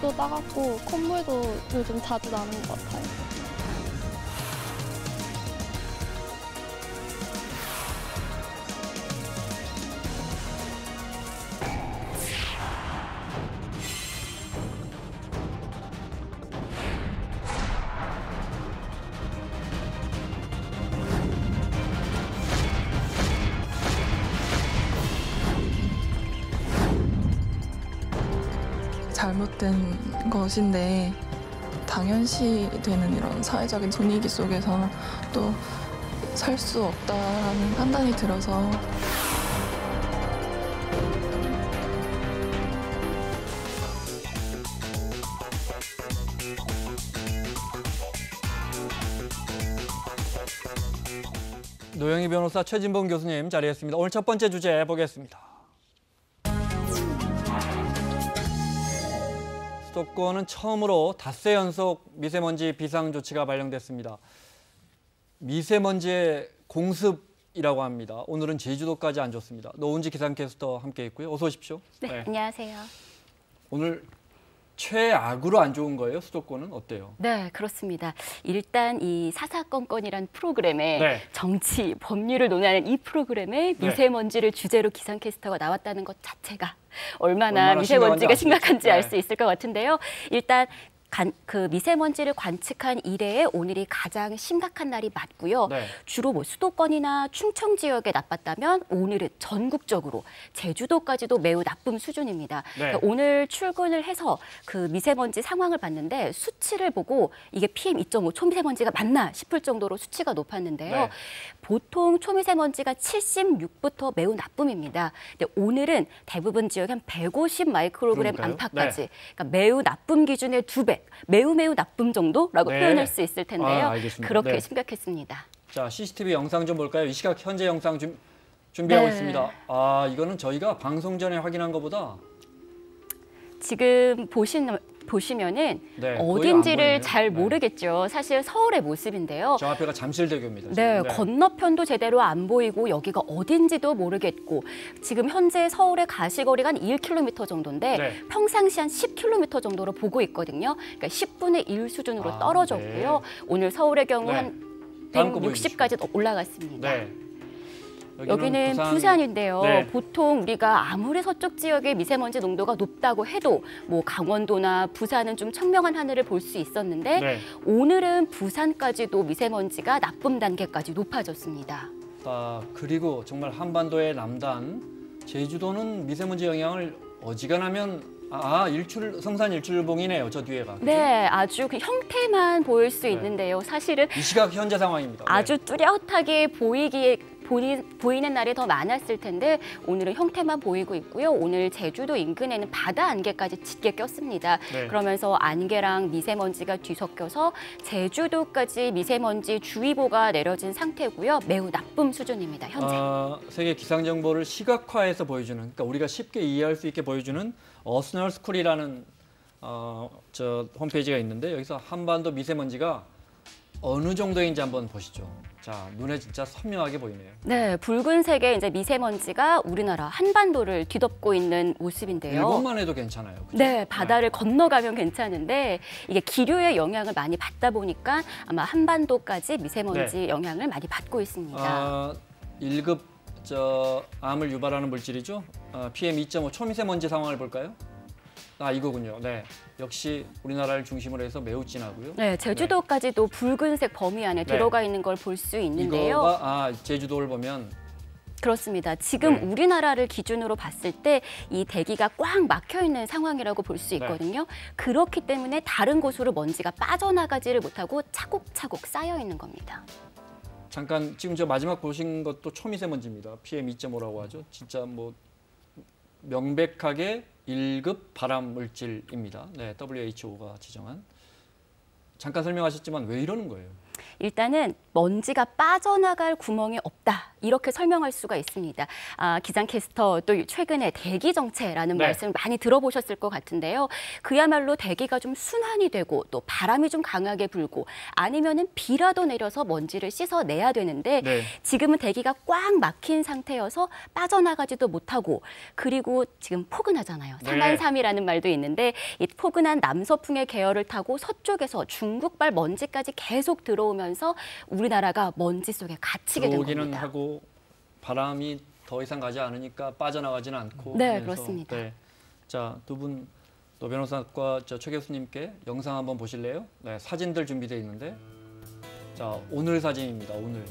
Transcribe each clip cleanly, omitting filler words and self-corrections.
날씨도 따갑고 콧물도 요즘 자주 나는 것 같아요. 잘못된 것인데 당연시되는 이런 사회적인 분위기 속에서 또 살 수 없다는 판단이 들어서 노영희 변호사, 최진봉 교수님 자리했습니다. 오늘 첫 번째 주제 보겠습니다. 수도권은 처음으로 닷새 연속 미세먼지 비상조치가 발령됐습니다. 미세먼지의 공습이라고 합니다. 오늘은 제주도까지 안 좋습니다. 노은지 기상캐스터 함께 있고요. 어서 오십시오. 네, 안녕하세요. 오늘 최악으로 안 좋은 거예요? 수도권은 어때요? 네, 그렇습니다. 일단 이 사사건건이란 프로그램에 네. 정치, 법률을 논하는 이 프로그램에 미세먼지를 주제로 기상캐스터가 나왔다는 것 자체가 얼마나 미세먼지가 심각한지 알 수 있을 것 같은데요. 일단 그 미세먼지를 관측한 이래에 오늘이 가장 심각한 날이 맞고요. 네. 주로 뭐 수도권이나 충청 지역에 나빴다면 오늘은 전국적으로 제주도까지도 매우 나쁨 수준입니다. 네. 그러니까 오늘 출근을 해서 그 미세먼지 상황을 봤는데 수치를 보고 이게 PM2.5 초미세먼지가 맞나 싶을 정도로 수치가 높았는데요. 네. 보통 초미세먼지가 76부터 매우 나쁨입니다. 근데 오늘은 대부분 지역에 한 150 마이크로그램 그러니까요. 안팎까지 네. 그러니까 매우 나쁨 기준의 2배, 매우 나쁨 정도라고 네. 표현할 수 있을 텐데요. 알겠습니다. 그렇게 네. 심각했습니다. 자, CCTV 영상 좀 볼까요? 이 시각 현재 영상 준비하고 네. 있습니다. 이거는 저희가 방송 전에 확인한 것보다 지금 보시면은 네, 거의 안 어딘지를 보이네요. 잘 네. 모르겠죠. 사실 서울의 모습인데요. 저 앞에가 잠실대교입니다. 네, 지금. 건너편도 제대로 안 보이고 여기가 어딘지도 모르겠고 지금 현재 서울의 가시거리가 한 1km 정도인데 네. 평상시 한 10km 정도로 보고 있거든요. 그러니까 10분의 1 수준으로 떨어졌고요. 네. 오늘 서울의 경우 네. 한 다음 거 160까지 올라갔습니다. 네. 여기는 부산인데요. 네. 보통 우리가 아무리 서쪽 지역의 미세먼지 농도가 높다고 해도 뭐 강원도나 부산은 좀 청명한 하늘을 볼 수 있었는데 네. 오늘은 부산까지도 미세먼지가 나쁨 단계까지 높아졌습니다. 그리고 정말 한반도의 남단 제주도는 미세먼지 영향을 어지간하면 성산 일출봉이네요. 저 뒤에가. 그죠? 네, 아주 그 형태만 보일 수 있는데요. 사실은 이 시각 현재 상황입니다. 아주 뚜렷하게 보이는 날이 더 많았을 텐데 오늘은 형태만 보이고 있고요. 오늘 제주도 인근에는 바다 안개까지 짙게 꼈습니다. 네. 그러면서 안개랑 미세먼지가 뒤섞여서 제주도까지 미세먼지 주의보가 내려진 상태고요. 매우 나쁨 수준입니다, 현재. 세계 기상 정보를 시각화해서 보여주는, 그러니까 우리가 쉽게 이해할 수 있게 보여주는 어스널 스쿨이라는 저 홈페이지가 있는데 여기서 한반도 미세먼지가 어느 정도인지 한번 보시죠. 자, 눈에 진짜 선명하게 보이네요. 네, 붉은색의 이제 미세먼지가 우리나라 한반도를 뒤덮고 있는 모습인데요. 일본만 해도 괜찮아요. 그죠? 네, 바다를 건너가면 괜찮은데 이게 기류의 영향을 많이 받다 보니까 아마 한반도까지 미세먼지 영향을 많이 받고 있습니다. 1급 암을 유발하는 물질이죠. PM2.5 초미세먼지 상황을 볼까요? 이거군요. 네, 역시 우리나라를 중심으로 해서 매우 진하고요. 네, 제주도까지도 붉은색 범위 안에 들어가 있는 걸 볼 수 있는데요. 이거가 제주도를 보면 그렇습니다. 지금 우리나라를 기준으로 봤을 때 이 대기가 꽉 막혀 있는 상황이라고 볼 수 있거든요. 그렇기 때문에 다른 곳으로 먼지가 빠져나가지를 못하고 차곡차곡 쌓여 있는 겁니다. 잠깐 지금 저 마지막 보신 것도 초미세먼지입니다. PM2.5라고 하죠. 진짜 뭐 명백하게 1급 발암 물질입니다. 네, WHO가 지정한. 잠깐 설명하셨지만 왜 이러는 거예요? 일단은 먼지가 빠져나갈 구멍이 없다. 이렇게 설명할 수가 있습니다. 기상캐스터 또 최근에 대기 정체라는 네. 말씀을 많이 들어보셨을 것 같은데요. 그야말로 대기가 좀 순환이 되고 또 바람이 좀 강하게 불고 아니면은 비라도 내려서 먼지를 씻어내야 되는데 네. 지금은 대기가 꽉 막힌 상태여서 빠져나가지도 못하고 그리고 지금 포근하잖아요. 네. 상한삼이라는 말도 있는데 이 포근한 남서풍의 계열을 타고 서쪽에서 중국발 먼지까지 계속 들어오면서 우리나라가 먼지 속에 갇히게 된 들어오기는 겁니다. 하고 바람이 더 이상 가지 않으니까 빠져나가지는 않고. 네, 하면서, 그렇습니다. 네. 자, 두 분 노 변호사과 최 교수님께 영상 한번 보실래요? 네, 사진들 준비되어 있는데, 자, 오늘 사진입니다. 오늘.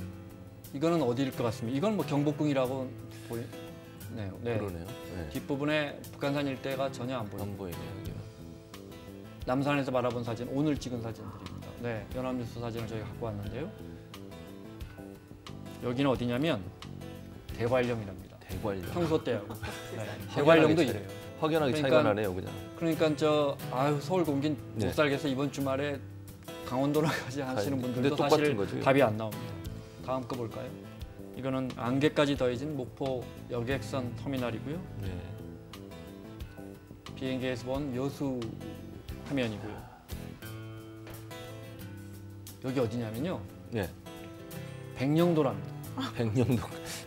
이거는 어디일 것 같습니다. 이건 뭐 경복궁이라고 보이네요. 네. 그러네요. 네. 뒷부분에 북한산 일대가 전혀 안 보입니다. 안 보이네요. 여기는. 남산에서 바라본 사진, 오늘 찍은 사진들입니다. 네, 연합뉴스 사진을 저희가 갖고 왔는데요. 여기는 어디냐면 대관령이랍니다. 대관령. 평소 때하고. 네, 대관령도 이래요. 확연하게 그러니까 차이가 나네요, 그냥. 그러니까 서울 공긴 네. 못 살겠어 이번 주말에 강원도로 가지 하시는 근데 분들도 똑같은 사실 거죠. 답이 안 나옵니다. 다음 거 볼까요? 이거는 안개까지 더해진 목포 여객선 터미널이고요. 네. 비행기에서 본 여수 화면이고요. 여기 어디냐면요. 네. 백령도랍니다.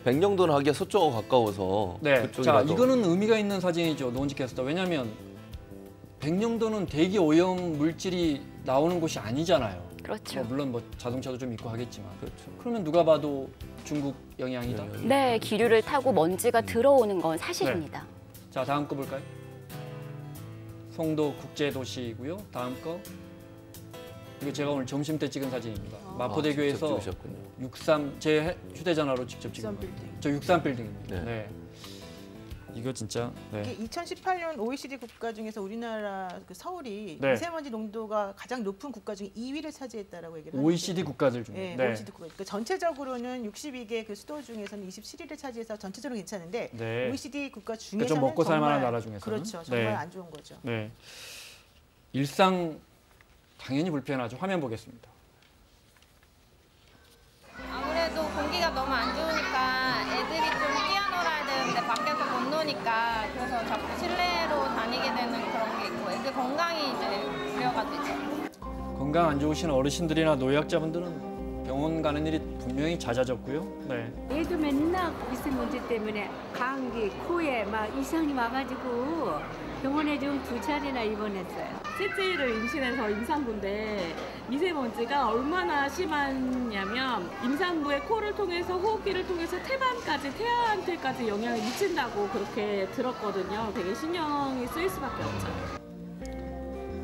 백령도는 하기가 서쪽하고 가까워서 네. 자, 그쪽이라도. 이거는 의미가 있는 사진이죠. 노은지 캐스터. 왜냐하면 백령도는 대기 오염 물질이 나오는 곳이 아니잖아요. 그렇죠. 물론 뭐 자동차도 좀 있고 하겠지만. 그렇죠. 그러면 누가 봐도 중국 영향이다. 네, 기류를 타고 먼지가 들어오는 건 사실입니다. 자, 다음 거 볼까요? 송도 국제도시이고요. 다음 거. 이거 제가 오늘 점심 때 찍은 사진입니다. 마포대교에서 직접 찍으셨군요. 63, 제 휴대전화로 직접 찍은 거예요. 저 63빌딩입니다. 네. 네. 이거 진짜. 네. 이게 2018년 OECD 국가 중에서 우리나라 그 서울이 네. 미세먼지 농도가 가장 높은 국가 중에 2위를 차지했다라고 얘기를 하는데. OECD 국가들 중에. 네, 네. OECD 국가. 그러니까 전체적으로는 62개 그 수도 중에서는 27위를 차지해서 전체적으로 괜찮은데 네. OECD 국가 그러니까 중에서는 좀 먹고 살 만한 정말 나라 중에서는. 그렇죠. 정말 네. 안 좋은 거죠. 네. 일상 당연히 불편하죠. 화면 보겠습니다. 아무래도 공기가 너무 안 좋으니까 애들이 좀 뛰어놀아야 되는데 밖에서 못 노니까 그래서 자꾸 실내로 다니게 되는 그런 게 있고 애들 건강이 이제 우려가 되죠. 건강 안 좋으신 어르신들이나 노약자분들은 병원 가는 일이 분명히 잦아졌고요. 네. 애도 맨날 미세먼지 때문에 감기, 코에 막 이상이 와가지고 병원에 좀 2차례나 입원했어요. 셋째를 임신해서 임산부인데 미세먼지가 얼마나 심하냐면 임산부의 코를 통해서 호흡기를 통해서 태아한테까지 영향을 미친다고 그렇게 들었거든요. 되게 신경이 쓰일 수밖에 없죠.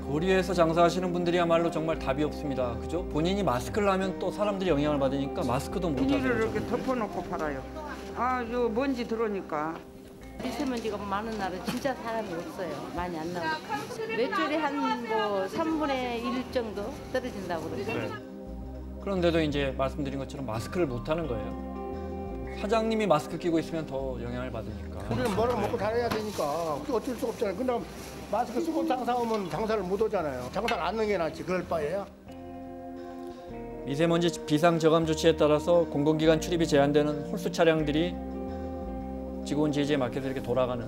거리에서 장사하시는 분들이야말로 정말 답이 없습니다. 그죠? 본인이 마스크를 하면 또 사람들이 영향을 받으니까 마스크도 못 비닐을 하죠. 이렇게 덮어놓고 팔아요. 요 먼지 들어오니까. 미세먼지가 많은 날은 진짜 사람이 없어요. 많이 안 나오니까. 매출이 한 뭐 3분의 1 정도 떨어진다고 그러죠. 네. 그런데도 이제 말씀드린 것처럼 마스크를 못 하는 거예요. 사장님이 마스크 끼고 있으면 더 영향을 받으니까. 우리는 뭐를 먹고 살아야 되니까 어쩔 수가 없잖아요. 근데 마스크 쓰고 장사하면 장사를 못 하잖아요. 장사를 안 하는 게 낫지. 그럴 바에야. 미세먼지 비상 저감 조치에 따라서 공공기관 출입이 제한되는 홀수 차량들이 지구온 지지에 맞게 이렇게 돌아가는.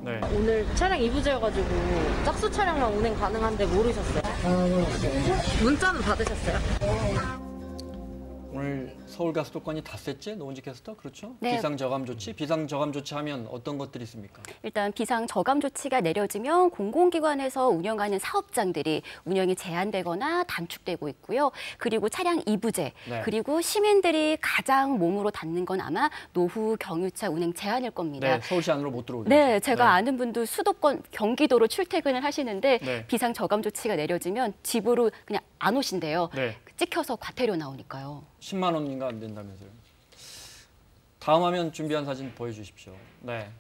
네. 오늘 차량 2부제여가지고 짝수 차량만 운행 가능한데 모르셨어요? 문자는 받으셨어요? 오늘 서울과 수도권이 닷새째 노은지 캐스터 그렇죠? 네. 비상 저감 조치. 비상 저감 조치하면 어떤 것들이 있습니까? 일단 비상 저감 조치가 내려지면 공공기관에서 운영하는 사업장들이 운영이 제한되거나 단축되고 있고요. 그리고 차량 2부제, 네. 그리고 시민들이 가장 몸으로 닿는 건 아마 노후 경유차 운행 제한일 겁니다. 네, 서울시 안으로 못 들어오게. 네, 제가 네. 아는 분도 수도권 경기도로 출퇴근을 하시는데 네. 비상 저감 조치가 내려지면 집으로 그냥 안 오신대요. 네. 찍혀서 과태료 나오니까요. 10만 원인가 안 된다면서요. 다음 화면 준비한 사진 보여주십시오. 네.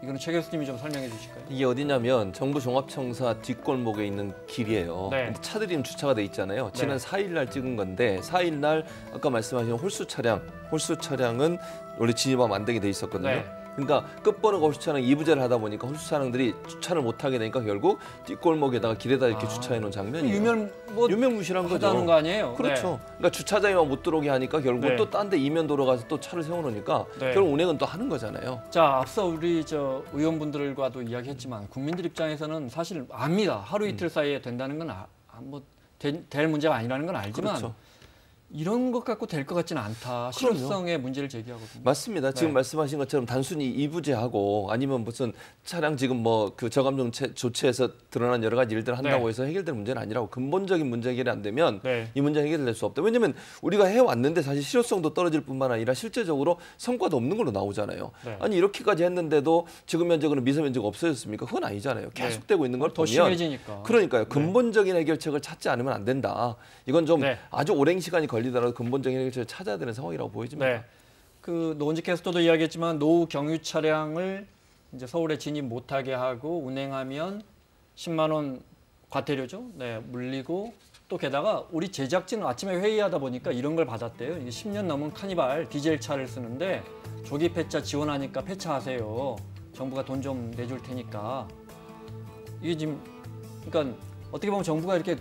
이거는 최 교수님이 좀 설명해 주실까요? 이게 어디냐면 정부 종합청사 뒷골목에 있는 길이에요. 네. 근데 차들이 주차가 돼 있잖아요. 지난 네. 4일 날 찍은 건데 4일 날 아까 말씀하신 홀수 차량은 원래 진입하면 안 되게 돼 있었거든요. 네. 그러니까 끝번호가 홀수 차량 2부제를 하다 보니까 홀수 차량들이 주차를 못하게 되니까 결국 뒷골목에다가 길에다 이렇게 주차해 놓은 장면이에요. 유명무실한 거죠. 하다는 거 아니에요? 그렇죠. 그러니까 주차장에만 못 들어오게 하니까 결국 또 딴 데 이면 도로 가서 또 차를 세워놓으니까 결국 운행은 또 하는 거잖아요. 자, 앞서 우리 의원분들과도 이야기했지만 국민들 입장에서는 사실 압니다. 하루 이틀 사이에 된다는 건 될 문제가 아니라는 건 알지만 그렇죠. 이런 것 갖고 될 것 같지는 않다. 실효성의 문제를 제기하거든요. 맞습니다. 지금 말씀하신 것처럼 단순히 2부제하고 아니면 무슨 차량 지금 뭐 그 저감정 조치에서 드러난 여러 가지 일들을 한다고 해서 해결될 문제는 아니라고 근본적인 문제 해결이 안 되면 이 문제 해결될 수 없다. 왜냐하면 우리가 해왔는데 사실 실효성도 떨어질 뿐만 아니라 실제적으로 성과도 없는 걸로 나오잖아요. 아니 이렇게까지 했는데도 지금 현재 그런 미세먼지가 없어졌습니까? 그건 아니잖아요. 계속되고 있는 걸 더 보면 심해지니까. 그러니까요. 근본적인 해결책을 찾지 않으면 안 된다. 이건 좀 아주 오랜 시간이 걸리더라도 근본적인 해결책을 찾아야 되는 상황이라고 보여집니다. 그 노은지 캐스터도 이야기했지만 노후 경유 차량을 이제 서울에 진입 못하게 하고 운행하면 10만 원 과태료죠. 물리고 또 게다가 우리 제작진은 아침에 회의하다 보니까 이런 걸 받았대요. 이게 10년 넘은 카니발 디젤 차를 쓰는데 조기 폐차 지원하니까 폐차하세요. 정부가 돈 좀 내줄 테니까. 이게 지금 그러니까 어떻게 보면 정부가 이렇게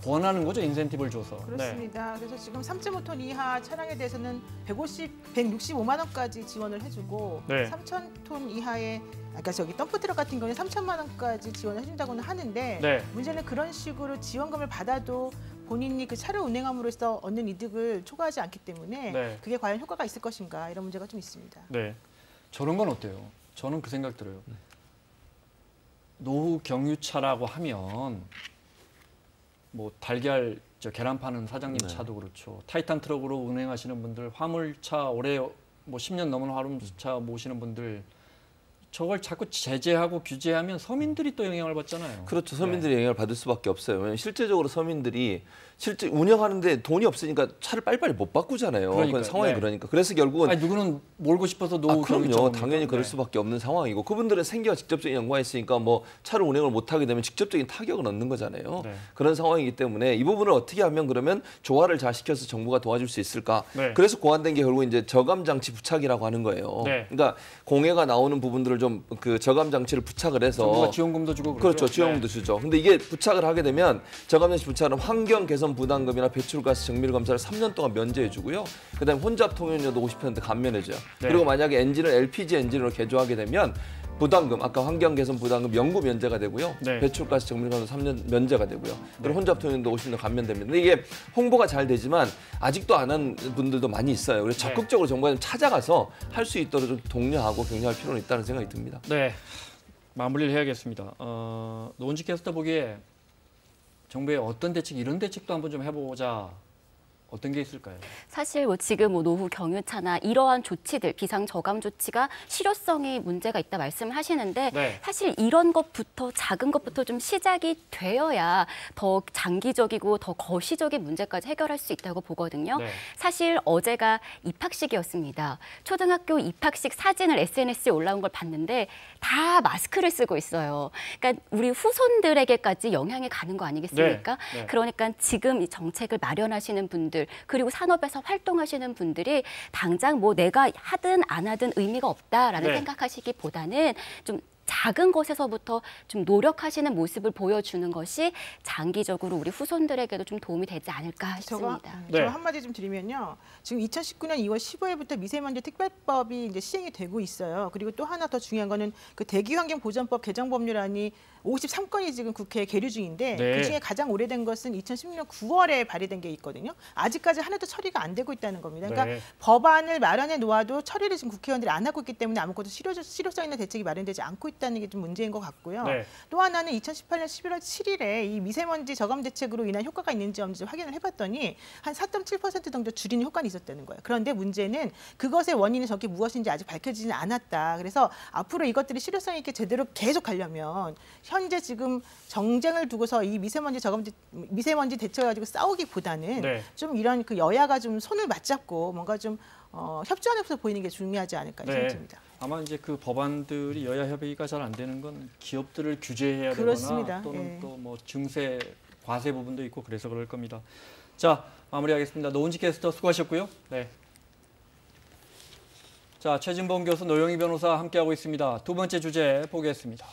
권하는 거죠, 인센티브를 줘서. 그렇습니다. 그래서 지금 3.5톤 이하 차량에 대해서는 165만 원까지 지원을 해주고 3,000톤 이하의 그러니까 덤프트럭 같은 경우는 3천만 원까지 지원을 해준다고는 하는데 문제는 그런 식으로 지원금을 받아도 본인이 그 차를 운행함으로써 얻는 이득을 초과하지 않기 때문에 그게 과연 효과가 있을 것인가 이런 문제가 좀 있습니다. 저런 건 어때요? 저는 그 생각 들어요. 노후 경유차라고 하면 뭐 달걀 계란 파는 사장님 차도 그렇죠. 타이탄 트럭으로 운행하시는 분들, 화물차 올해 뭐 10년 넘은 화물차 모시는 분들 저걸 자꾸 제재하고 규제하면 서민들이 또 영향을 받잖아요. 그렇죠. 서민들이 영향을 받을 수밖에 없어요. 왜냐하면 실제적으로 서민들이 실제 운영하는데 돈이 없으니까 차를 빨리빨리 못 바꾸잖아요. 그런 상황이 그러니까. 그래서 결국은 누구는 몰고 싶어서 노후 그럼요. 당연히 그럴 수밖에 없는 상황이고 그분들은 생계와 직접적인 연관이 있으니까 뭐 차를 운행을 못하게 되면 직접적인 타격을 얻는 거잖아요. 그런 상황이기 때문에 이 부분을 어떻게 하면 그러면 조화를 잘 시켜서 정부가 도와줄 수 있을까? 그래서 고안된 게 결국 이제 저감 장치 부착이라고 하는 거예요. 그러니까 공해가 나오는 부분들을 좀 그 저감 장치를 부착을 해서 정부가 지원금도 주고 그렇죠. 지원금도 주죠. 근데 이게 부착을 하게 되면 저감 장치 부착은 환경 개선 부담금이나 배출가스 정밀 검사를 3년 동안 면제해 주고요. 그다음에 혼잡 통연료도 50% 감면해 줘요. 그리고 만약에 엔진을 LPG 엔진으로 개조하게 되면 부담금, 아까 환경 개선 부담금 연구 면제가 되고요. 배출가스 정밀 검사 3년 면제가 되고요. 그리고 혼잡 통연료도 50% 감면됩니다. 근데 이게 홍보가 잘 되지만 아직도 안 한 분들도 많이 있어요. 그래서 적극적으로 정부가 좀 찾아가서 할 수 있도록 좀 독려하고 격려할 필요는 있다는 생각이 듭니다. 마무리를 해야겠습니다. 노은지 캐스터 보기에 정부의 어떤 대책, 이런 대책도 한번 좀 해보자. 어떤 게 있을까요? 사실 지금 노후 경유차나 이러한 조치들, 비상 저감 조치가 실효성에 문제가 있다 말씀을 하시는데 사실 이런 것부터 작은 것부터 좀 시작이 되어야 더 장기적이고 더 거시적인 문제까지 해결할 수 있다고 보거든요. 사실 어제가 입학식이었습니다. 초등학교 입학식 사진을 SNS에 올라온 걸 봤는데 다 마스크를 쓰고 있어요. 그러니까 우리 후손들에게까지 영향이 가는 거 아니겠습니까? 그러니까 지금 이 정책을 마련하시는 분들 그리고 산업에서 활동하시는 분들이 당장 뭐 내가 하든 안 하든 의미가 없다라는 생각하시기보다는 좀 작은 것에서부터 좀 노력하시는 모습을 보여주는 것이 장기적으로 우리 후손들에게도 좀 도움이 되지 않을까 싶습니다. 저 한마디 좀 드리면요. 지금 2019년 2월 15일부터 미세먼지 특별법이 이제 시행이 되고 있어요. 그리고 또 하나 더 중요한 거는 그 대기환경보전법 개정 법률안이 53건이 지금 국회에 계류 중인데 그중에 가장 오래된 것은 2016년 9월에 발의된 게 있거든요. 아직까지 하나도 처리가 안 되고 있다는 겁니다. 그러니까 법안을 마련해 놓아도 처리를 지금 국회의원들이 안 하고 있기 때문에 아무것도 실효성 있는 대책이 마련되지 않고 있다는 게 좀 문제인 것 같고요. 또 하나는 2018년 11월 7일에 이 미세먼지 저감 대책으로 인한 효과가 있는지 없는지 확인을 해봤더니 한 4.7% 정도 줄이는 효과는 있었다는 거예요. 그런데 문제는 그것의 원인이 정확히 무엇인지 아직 밝혀지지는 않았다. 그래서 앞으로 이것들이 실효성 있게 제대로 계속 가려면 현재 지금 정쟁을 두고서 이 미세먼지 대처해가지고 싸우기보다는 좀 이런 그 여야가 좀 손을 맞잡고 뭔가 좀 협조하면서 보이는 게 중요하지 않을까 생각합니다. 아마 이제 그 법안들이 여야 협의가 잘 안 되는 건 기업들을 규제해야 되거나 또는 또 뭐 증세, 과세 부분도 있고 그래서 그럴 겁니다. 자, 마무리하겠습니다. 노은지 캐스터 수고하셨고요. 자, 최진봉 교수, 노영희 변호사 함께하고 있습니다. 두 번째 주제 보겠습니다.